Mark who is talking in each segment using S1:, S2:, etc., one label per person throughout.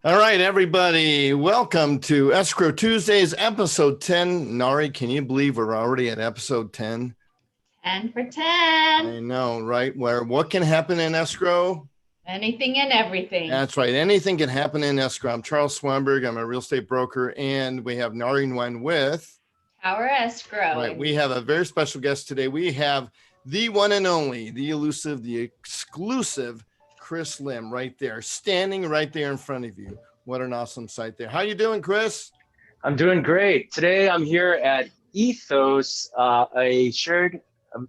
S1: All right, everybody, welcome to Escrow Tuesdays, episode 10. Nari, can you believe we're already at episode 10?
S2: 10 for
S1: I
S2: 10.
S1: know, right? Where what can happen in escrow?
S2: Anything and everything.
S1: That's right. Anything can happen in escrow. I'm Charles Swanberg. I'm a real estate broker, and we have Nari Nguyen with.
S2: Tower Escrow.
S1: Right. We have a very special guest today. We have the one and only, the elusive, the exclusive Chris Lim right there, standing right there in front of you. What an awesome sight there. How you doing, Chris?
S3: I'm doing great. Today I'm here at Ethos, a shared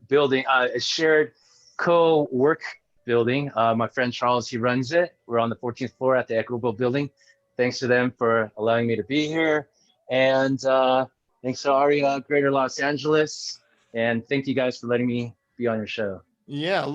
S3: building, a shared co-work building. My friend Charles, he runs it. We're on the 14th floor at the Equitable building. Thanks to them for allowing me to be here. And thanks to AREAA Greater Los Angeles. And thank you guys for letting me be on your show.
S1: Yeah, it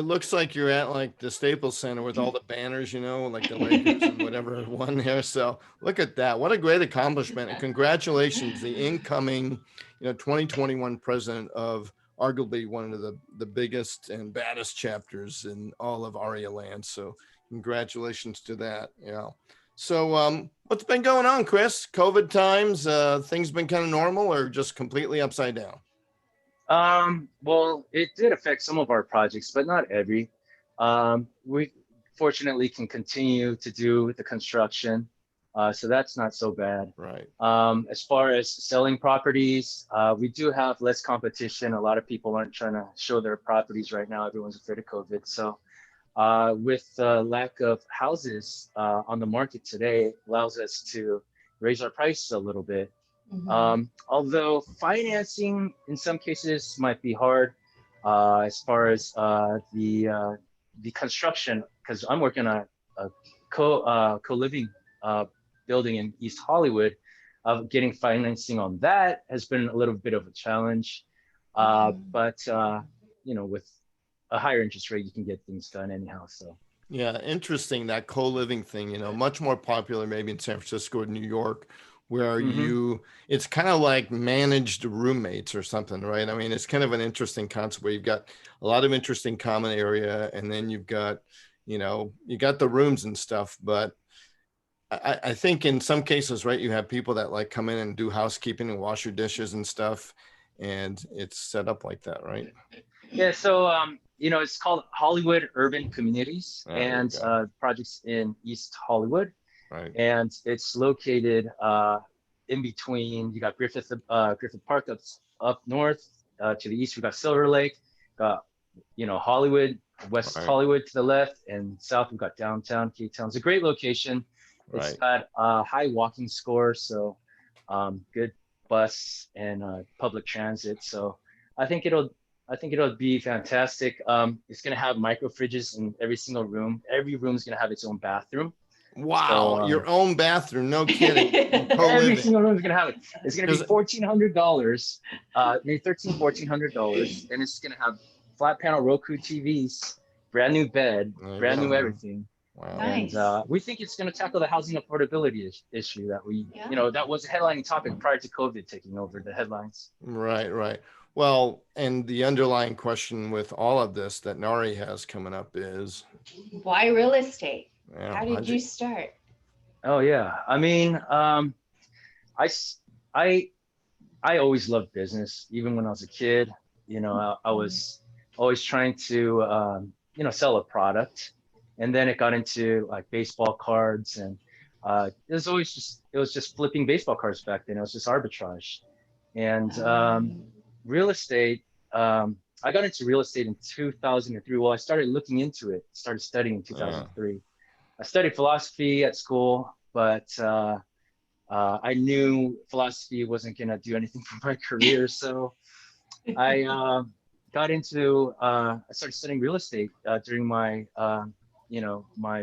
S1: looks like you're at like the Staples Center with all the banners, like the Lakers and whatever won there. So look at that. What a great accomplishment. And congratulations, the incoming, 2021 president of arguably one of the biggest and baddest chapters in all of AREAA land. So congratulations to that. Yeah. So what's been going on, Chris? COVID times, things been kind of normal or just completely upside down?
S3: Well, it did affect some of our projects, but not every. We fortunately can continue to do the construction, so that's not so bad.
S1: Right.
S3: As far as selling properties, we do have less competition. A lot of people aren't trying to show their properties right now. Everyone's afraid of COVID. So with the lack of houses on the market today, it allows us to raise our prices a little bit. Although financing in some cases might be hard as far as the construction, because I'm working on a co-living building in East Hollywood. Getting financing on that has been a little bit of a challenge, but with a higher interest rate, you can get things done anyhow. So.
S1: Yeah, interesting, that co-living thing, much more popular maybe in San Francisco or New York, where it's kind of like managed roommates or something, right? I mean, it's kind of an interesting concept where you've got a lot of interesting common area, and then you've got, you got the rooms and stuff. But I think in some cases, right, you have people that like come in and do housekeeping and wash your dishes and stuff, and it's set up like that, right?
S3: Yeah, so it's called Hollywood Urban Communities, and projects in East Hollywood.
S1: Right.
S3: And it's located in between. You got Griffith Park up north. To the east, we got Silver Lake. Got Hollywood, West Hollywood to the left, and south we got downtown Cape Town. It's a great location. It's got high walking score, so good bus and public transit. So I think it'll be fantastic. It's gonna have micro fridges in every single room. Every room is gonna have its own bathroom.
S1: Wow, so, your own bathroom, no kidding.
S3: Every single room is gonna have it. It's gonna be $1,400, maybe $1,400, and it's gonna have flat panel Roku TVs, brand new bed, brand new everything.
S1: Wow.
S2: Nice.
S3: And we think it's gonna tackle the housing affordability issue that that was a headlining topic prior to COVID taking over the headlines.
S1: Right. Well, and the underlying question with all of this that Nari has coming up is,
S2: why real estate?
S1: Yeah,
S2: how did you start?
S3: Oh yeah, I mean, I always loved business. Even when I was a kid, I was always trying to sell a product, and then it got into like baseball cards, and it was just flipping baseball cards back then. It was just arbitrage, and real estate. I got into real estate in 2003. Well, I started looking into it, started studying in 2003. I studied philosophy at school, but I knew philosophy wasn't going to do anything for my career. So I I started studying real estate during my, my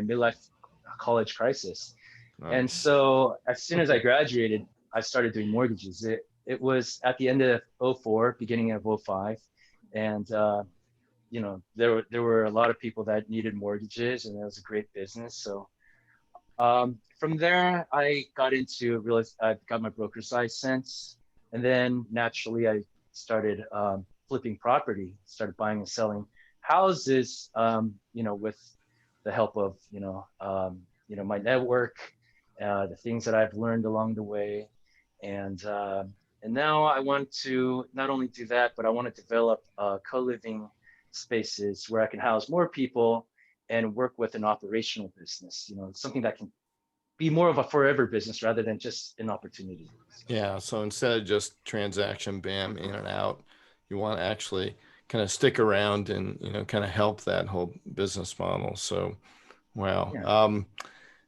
S3: midlife college crisis.
S1: Nice.
S3: And so as soon as I graduated, I started doing mortgages. It was at the end of 04, beginning of 05. And there were a lot of people that needed mortgages, and it was a great business. So from there, I got into I got my broker's license, and then naturally I started flipping property, started buying and selling houses, with the help of my network, the things that I've learned along the way. And now I want to not only do that, but I want to develop co-living spaces where I can house more people and work with an operational business, something that can be more of a forever business rather than just an opportunity.
S1: Yeah. So instead of just transaction, bam, in and out, you want to actually kind of stick around and, kind of help that whole business model. So, wow.
S3: Yeah.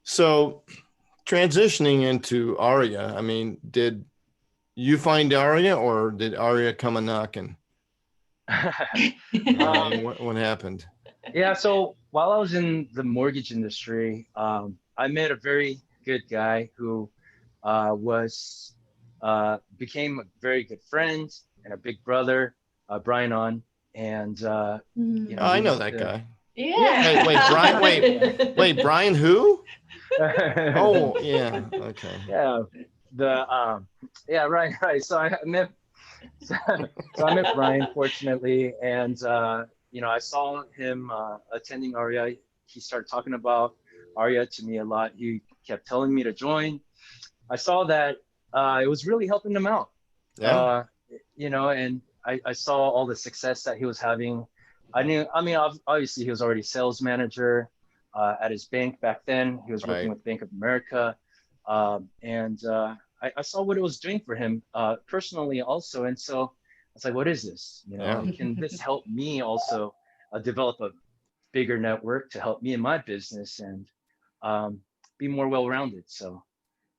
S1: So transitioning into AREAA, I mean, did you find AREAA or did AREAA come a knocking? I mean, what happened?
S3: Yeah, so while I was in the mortgage industry, I met a very good guy who was became a very good friend and a big brother, Brian on, and
S1: Oh,
S3: we
S1: I know
S3: used
S1: that
S3: to.
S1: guy.
S2: Yeah.
S1: Wait, Brian, wait, Brian who? Oh, yeah. Okay.
S3: Yeah, right. So I met so, I met Brian, fortunately, and I saw him attending AREAA. He started talking about AREAA to me a lot. He kept telling me to join. I saw that it was really helping him out.
S1: Yeah.
S3: And I saw all the success that he was having. I mean, obviously he was already sales manager at his bank back then. He was working
S1: Right.
S3: with Bank of America. And I saw what it was doing for him personally also. And so I was like, what is this?
S1: Yeah.
S3: Can this help me also develop a bigger network to help me in my business and be more well-rounded? So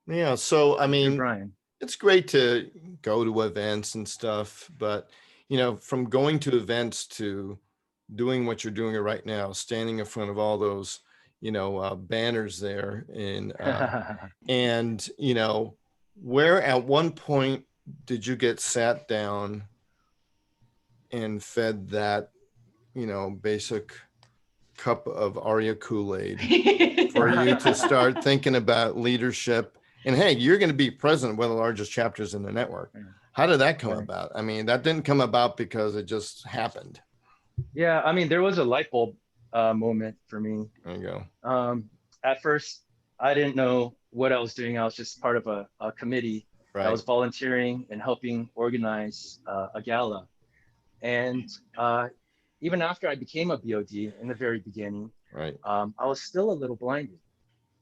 S1: Yeah. So, I
S3: through
S1: mean,
S3: Brian.
S1: it's great to go to events and stuff, but, from going to events to doing what you're doing right now, standing in front of all those, banners there and, where at one point did you get sat down and fed that, basic cup of AREAA Kool-Aid for you to start thinking about leadership? And hey, you're going to be president of one of the largest chapters in the network. How did that come
S3: Right.
S1: about? I mean, that didn't come about because it just happened.
S3: Yeah, I mean, there was a light bulb moment for me.
S1: There you go.
S3: At first, I didn't know what I was doing. I was just part of a committee that
S1: Right.
S3: was volunteering and helping organize a gala. And even after I became a BOD in the very beginning,
S1: Right.
S3: I was still a little blinded.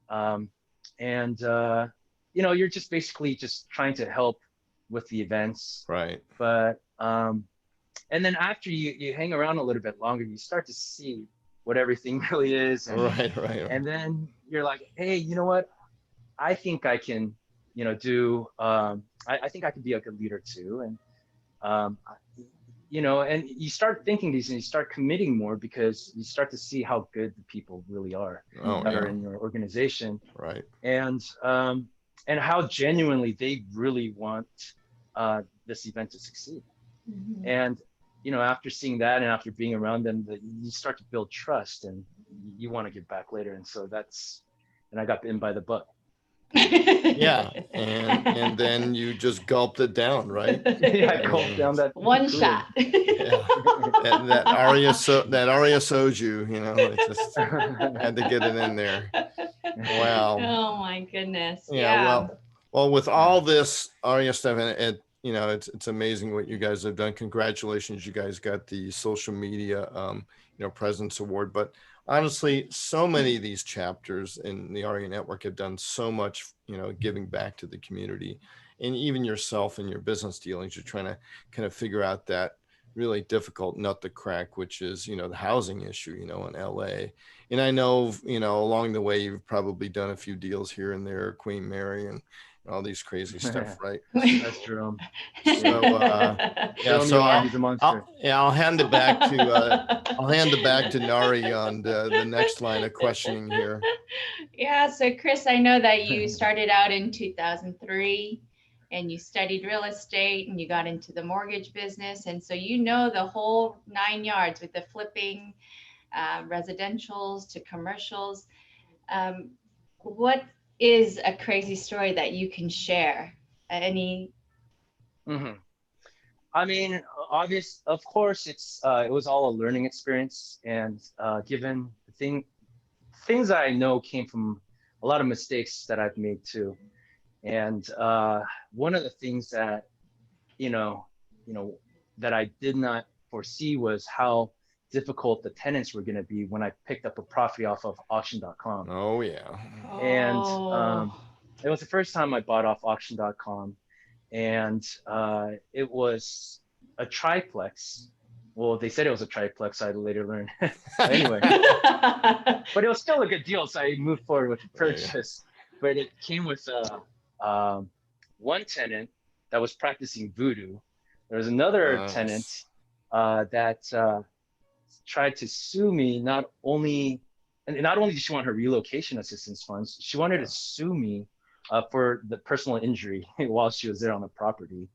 S3: And you're just basically just trying to help with the events.
S1: Right.
S3: But and then after you hang around a little bit longer, you start to see what everything really is.
S1: Right.
S3: And then you're like, hey, you know what? I think I can, do, I think I could be a good leader too. And, and you start thinking these and you start committing more because you start to see how good the people really are that are in your organization.
S1: Right.
S3: And how genuinely they really want this event to succeed.
S2: Mm-hmm.
S3: And, after seeing that and after being around them, you start to build trust and you want to give back later. And so and I got bitten by the bug.
S1: Yeah. And then you just gulped it down, right?
S3: Yeah, I gulped down that
S2: one shot.
S1: Yeah. that AREAA soju, it just had to get it in there. Wow.
S2: Oh my goodness.
S1: Yeah. Well, with all this AREAA stuff, and it's amazing what you guys have done. Congratulations, you guys got the social media, presence award. But honestly, so many of these chapters in the AREAA network have done so much, giving back to the community, and even yourself and your business dealings. You're trying to kind of figure out that really difficult nut to crack, which is, the housing issue, in LA. And I know, along the way, you've probably done a few deals here and there, Queen Mary and all these crazy stuff, right?
S3: That's Jerome.
S1: So I'll hand it back to Nari on the next line of questioning here.
S2: Yeah, so Chris, I know that you started out in 2003 and you studied real estate and you got into the mortgage business, and so the whole 9 yards with the flipping residentials to commercials. What is a crazy story that you can share? Any?
S3: Mm-hmm. I mean, of course, it was all a learning experience, and given the things that I know came from a lot of mistakes that I've made too. And one of the things that, you know, you know, that I did not foresee was how difficult the tenants were going to be when I picked up a property off of auction.com.
S1: Oh yeah.
S3: And
S2: Oh.
S3: it was the first time I bought off auction.com, and it was a triplex. Well, they said it was a triplex. I later learned. Anyway, but it was still a good deal, so I moved forward with the purchase. But it came with one tenant that was practicing voodoo. There was another tenant that tried to sue me. Not only did she want her relocation assistance funds, she wanted to sue me for the personal injury while she was there on the property.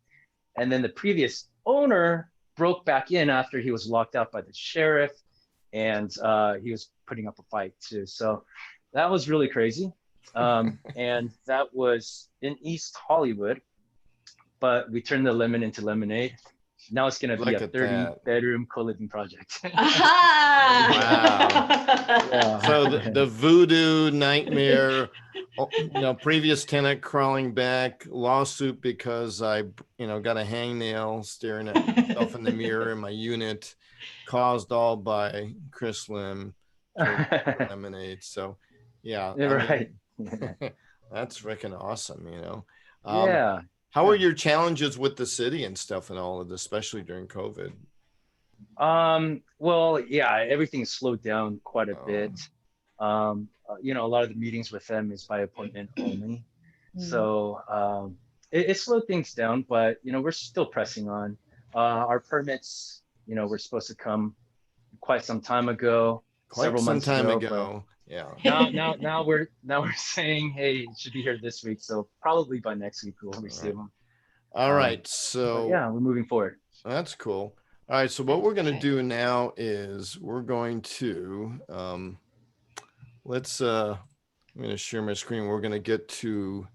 S3: And then the previous owner broke back in after he was locked out by the sheriff, and he was putting up a fight too. So that was really crazy. And that was in East Hollywood, but we turned the lemon into lemonade. Now it's going to be a 30-bedroom co-living project.
S1: Wow.
S3: Yeah.
S1: So the voodoo nightmare, previous tenant crawling back, lawsuit because I, got a hangnail staring at myself in the mirror in my unit, caused all by Chris Lim, lemonade. So, yeah.
S3: Right.
S1: That's freaking awesome,
S3: Yeah.
S1: How are your challenges with the city and stuff and all of this, especially during COVID?
S3: Well, yeah, everything slowed down quite a bit. A lot of the meetings with them is by appointment only. So it slowed things down, but, we're still pressing on. Our permits, were supposed to come quite some time ago, several months ago. Yeah. Now we're saying, hey, it should be here this week. So probably by next week we'll receive them.
S1: All right. So
S3: yeah, we're moving forward.
S1: That's cool. All right. So what we're going to do now is we're going to I'm going to share my screen. We're going to get to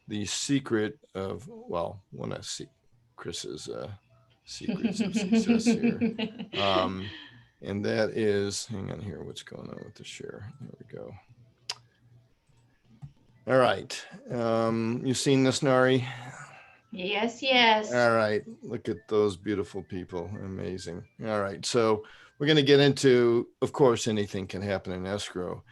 S1: the secret of, when I see Chris's secrets of success here. And that is, hang on here, what's going on with the share? There we go. All right. You seen this, Nari?
S2: Yes, yes.
S1: All right. Look at those beautiful people. Amazing. All right. So we're going to get into, of course, anything can happen in escrow.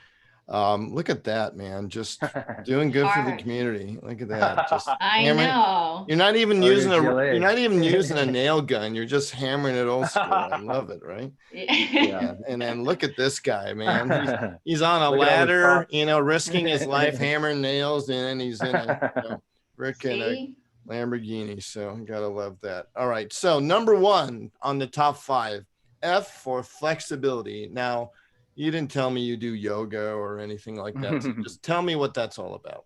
S1: Look at that, man. Just doing good for the community. Look at that. Just
S2: I know.
S1: You're not even using a nail gun. You're just hammering it old school. I love it, right? Yeah. And then look at this guy, man. He's on a ladder, risking his life hammering nails, and then he's in a freaking Lamborghini. So gotta love that. All right. So number one on the top 5, F for flexibility. Now, you didn't tell me you do yoga or anything like that. So just tell me what that's all about.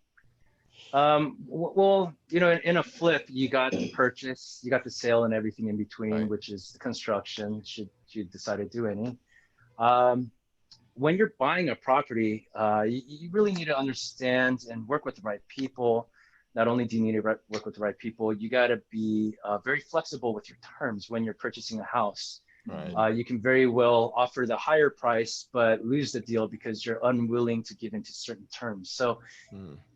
S3: Well, in a flip, you got the purchase, you got the sale and everything in between, right, which is the construction, should you decide to do any. When you're buying a property, you really need to understand and work with the right people. Not only do you need to work with the right people, you got to be very flexible with your terms when you're purchasing a house. Right. You can very well offer the higher price, but lose the deal because you're unwilling to give into certain terms. So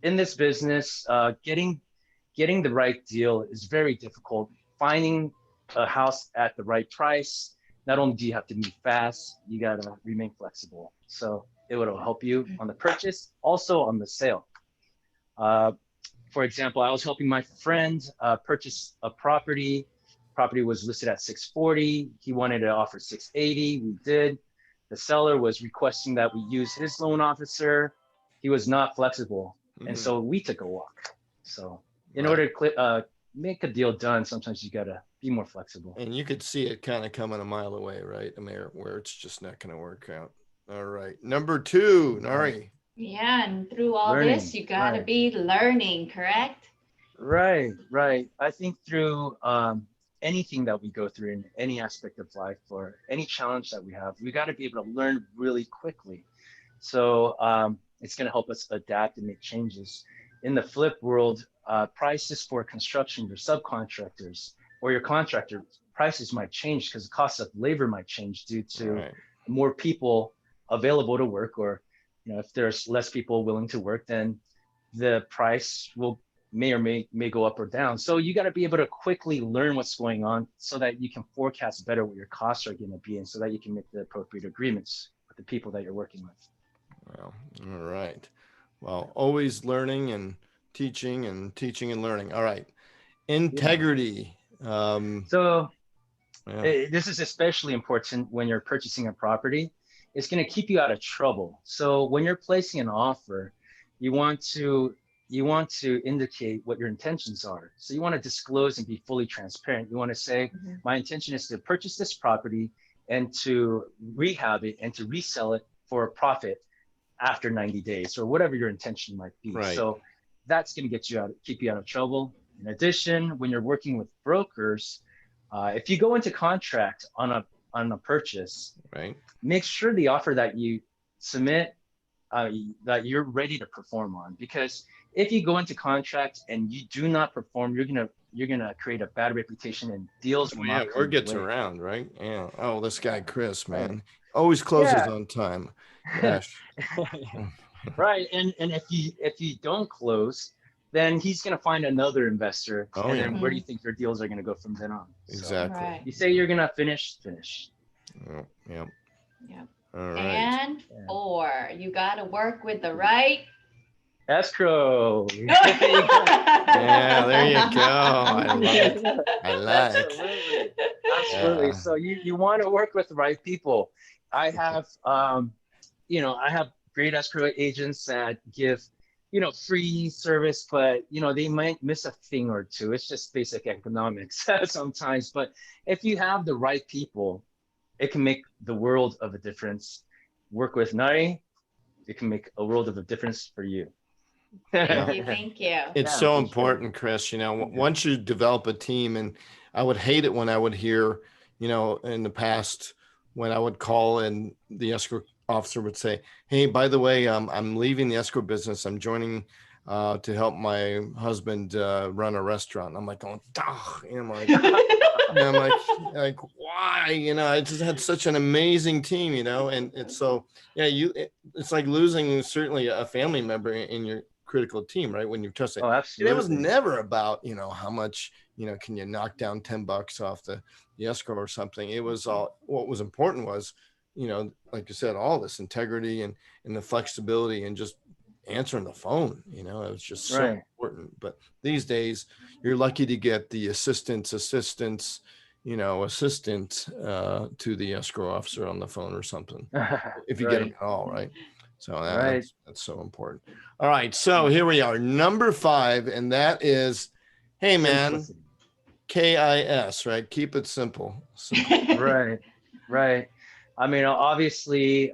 S3: in this business, getting the right deal is very difficult. Finding a house at the right price, not only do you have to move fast, you got to remain flexible. So it will help you on the purchase, also on the sale. For example, I was helping my friend purchase a property. Property was listed at 640. He wanted to offer 680. We did. The seller was requesting that we use his loan officer. He was not flexible. And so we took a walk. So in order to make a deal done, sometimes you got to be more flexible.
S1: And you could see it kind of coming a mile away, right? Where it's just not going to work out. All right. Number 2, Nari.
S2: Yeah. And through all this, you got to be learning, correct?
S3: Right. I think through anything that we go through in any aspect of life or any challenge that we have, we got to be able to learn really quickly. So it's going to help us adapt and make changes. In the flip world, prices for construction, your subcontractors or your contractor, prices might change because the cost of labor might change due to more people available to work or if there's less people willing to work, then the price may go up or down. So you got to be able to quickly learn what's going on so that you can forecast better what your costs are going to be, and so that you can make the appropriate agreements with the people that you're working with.
S1: Well, all right. Well, always learning and teaching and teaching and learning. All right. Integrity.
S3: So
S1: Yeah.
S3: this is especially important when you're purchasing a property. It's going to keep you out of trouble. So when you're placing an offer, you want to indicate what your intentions are. So you want to disclose and be fully transparent. You want to say, my intention is to purchase this property and to rehab it and to resell it for a profit after 90 days, or whatever your intention might be.
S1: Right.
S3: So that's going to keep you out of trouble. In addition, when you're working with brokers, if you go into contract on a purchase,
S1: Right.
S3: make sure the offer that you submit that you're ready to perform on. Because if you go into contract and you do not perform, you're gonna create a bad reputation, and deals will not come
S1: word gets
S3: your way.
S1: around, right? Yeah. Oh, this guy Chris, man, always closes on time. Gosh.
S3: Right. And if you don't close, then he's gonna find another investor.
S1: Oh,
S3: and
S1: yeah.
S3: then where do you think your deals are gonna go from then on?
S1: Exactly.
S2: Right.
S3: You say you're gonna finish.
S1: Oh, yeah.
S2: Yep.
S1: All right.
S2: And 4, you got to work with the right.
S3: Escrow.
S1: Yeah, there you go. I like.
S3: Absolutely.
S1: Yeah.
S3: So you want to work with the right people. I have great escrow agents that give, free service, but they might miss a thing or two. It's just basic economics sometimes. But if you have the right people, it can make the world of a difference. Work with Nari, it can make a world of a difference for you.
S2: Thank you.
S1: It's so important, Chris. Once you develop a team, and I would hate it when I would hear, in the past, when I would call and the escrow officer would say, "Hey, by the way, I'm leaving the escrow business. I'm joining to help my husband run a restaurant." I'm like going, "Ugh," I'm like, why? I just had such an amazing team, and it's so, it's like losing certainly a family member in your critical team, right? When you trust it.
S3: Oh, absolutely.
S1: And it was never about, how much, can you knock down $10 off the escrow or something? It was all, what was important was, like you said, all this integrity and the flexibility and just answering the phone, it was just so important. But these days you're lucky to get the assistant to the escrow officer on the phone or something, if you get them at all, right? So that's so important. All right, so here we are, number 5, and that is, hey man, KIS, right? Keep it simple.
S3: Right. I mean, obviously,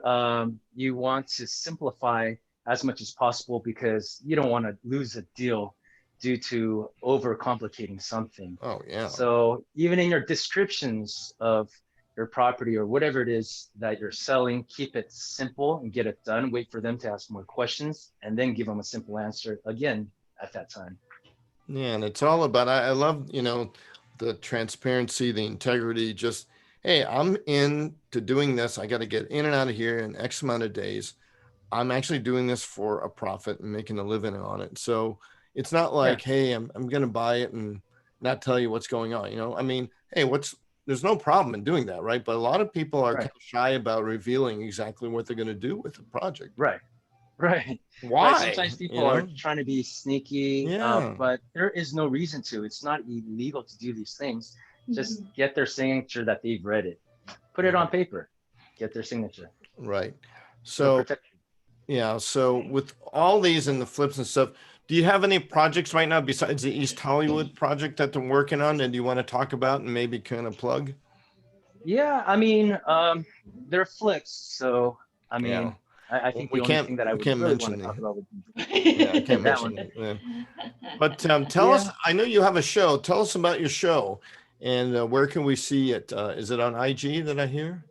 S3: you want to simplify as much as possible, because you don't want to lose a deal due to overcomplicating something.
S1: Oh, yeah.
S3: So even in your descriptions of your property or whatever it is that you're selling, keep it simple and get it done. Wait for them to ask more questions, and then give them a simple answer again at that time.
S1: Yeah, and it's all about, I love, the transparency, the integrity, just, hey, I'm into doing this. I got to get in and out of here in X amount of days. I'm actually doing this for a profit and making a living on it. So it's not like, hey, I'm going to buy it and not tell you what's going on. I mean, hey, there's no problem in doing that, right? But a lot of people are kind of shy about revealing exactly what they're going to do with the project.
S3: Right.
S1: Why?
S3: Sometimes people are trying to be sneaky, but there is no reason to. It's not illegal to do these things. Just get their signature that they've read it. Put it on paper. Get their signature.
S1: Right. So, so with all these and the flips and stuff, do you have any projects right now besides the East Hollywood project that they're working on, and do you want to talk about and maybe kind of plug?
S3: Yeah, I mean, they're flips. So, I mean, I think the only thing that I would really want to talk about would be
S1: I can't mention it. Yeah. But tell us, I know you have a show. Tell us about your show, and where can we see it? Is it on IG that I hear?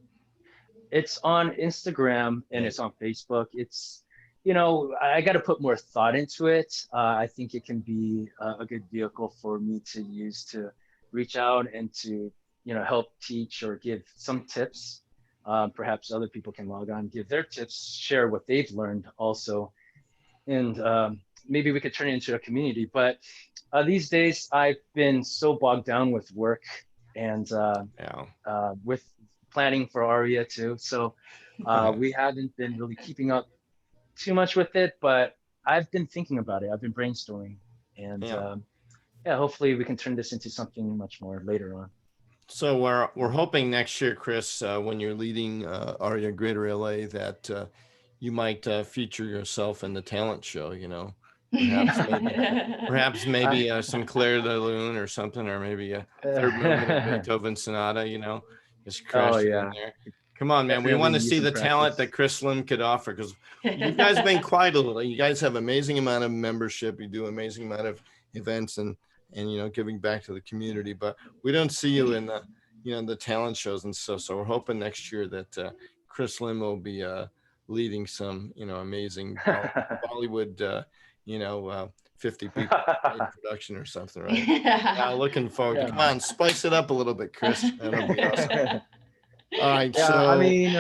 S3: It's on Instagram and it's on Facebook. It's, I got to put more thought into it. I think it can be a good vehicle for me to use to reach out and to, help teach or give some tips Perhaps other people can log on, give their tips, share what they've learned also, and maybe we could turn it into a community. But these days, I've been so bogged down with work and with planning for AREAA too. So we haven't been really keeping up too much with it, but I've been thinking about it. I've been brainstorming, and hopefully we can turn this into something much more later on.
S1: So we're hoping next year, Chris, when you're leading AREAA Greater LA, that you might feature yourself in the talent show. You know, perhaps maybe Sinclair de Lune or something, or maybe a third movement of Beethoven Sonata. You know, just crash it in there. Come on, man.
S3: Definitely
S1: We want to see the
S3: practice.
S1: talent that Chris Lim could offer, because you guys have been quiet a little. You guys have amazing amount of membership. You do amazing amount of events and you know, giving back to the community, but we don't see you in the, you know, the talent shows and stuff. So we're hoping next year that Chris Lim will be leading some, you know, amazing Bollywood, you know, 50 people production or something, right? Looking forward to. Come on, spice it up a little bit, Chris. That'll be awesome. All right.
S3: Yeah,
S1: So
S3: I mean,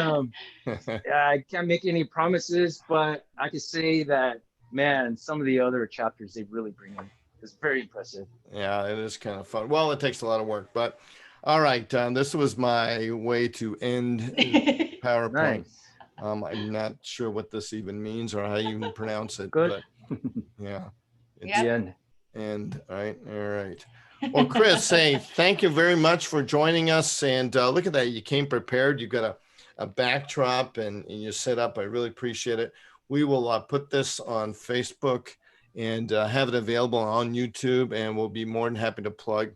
S3: I can't make any promises, but I can say that, man, some of the other chapters they really bring in. It's very impressive.
S1: Yeah, it is kind of fun. Well, it takes a lot of work, but all right. This was my way to end PowerPoint.
S3: Nice.
S1: I'm not sure what this even means or how you even pronounce it.
S3: Good.
S1: But yeah. It's
S2: Yep.
S3: The end.
S1: And all right. Well, Chris, hey, thank you very much for joining us. And look at that. You came prepared. You got a backdrop and you set up. I really appreciate it. We will put this on Facebook and have it available on YouTube, and we'll be more than happy to plug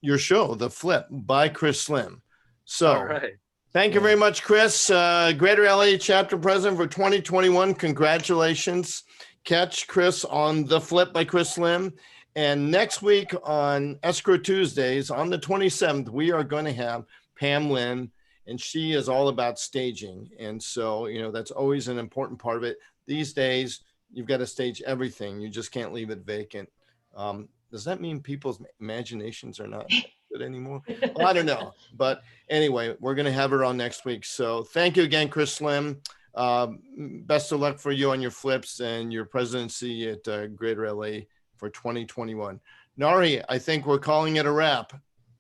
S1: your show, The Flip by Chris Lim. So
S3: All right.
S1: thank you very much, Chris. Greater LA Chapter President for 2021. Congratulations. Catch Chris on The Flip by Chris Lim. And next week on Escrow Tuesdays, on the 27th, we are going to have Pam Lynn, and she is all about staging. And so, you know, that's always an important part of it. These days, you've got to stage everything. You just can't leave it vacant. Does that mean people's imaginations are not good anymore? Well, I don't know. But anyway, we're going to have her on next week. So thank you again, Chris Lim. Best of luck for you on your flips and your presidency at Greater LA for 2021. Nari, I think we're calling it a wrap.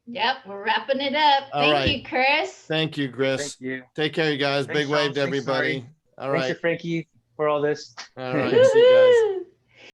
S2: Yep, we're wrapping it up. Thank you, Chris.
S1: Thank you, Chris.
S3: Thank you.
S1: Take care, you guys.
S3: Thanks,
S1: Big wave to
S3: Sean.
S1: everybody.
S3: Thanks,
S1: All right.
S3: Thanks to Frankie for all this.
S1: All right. See you guys.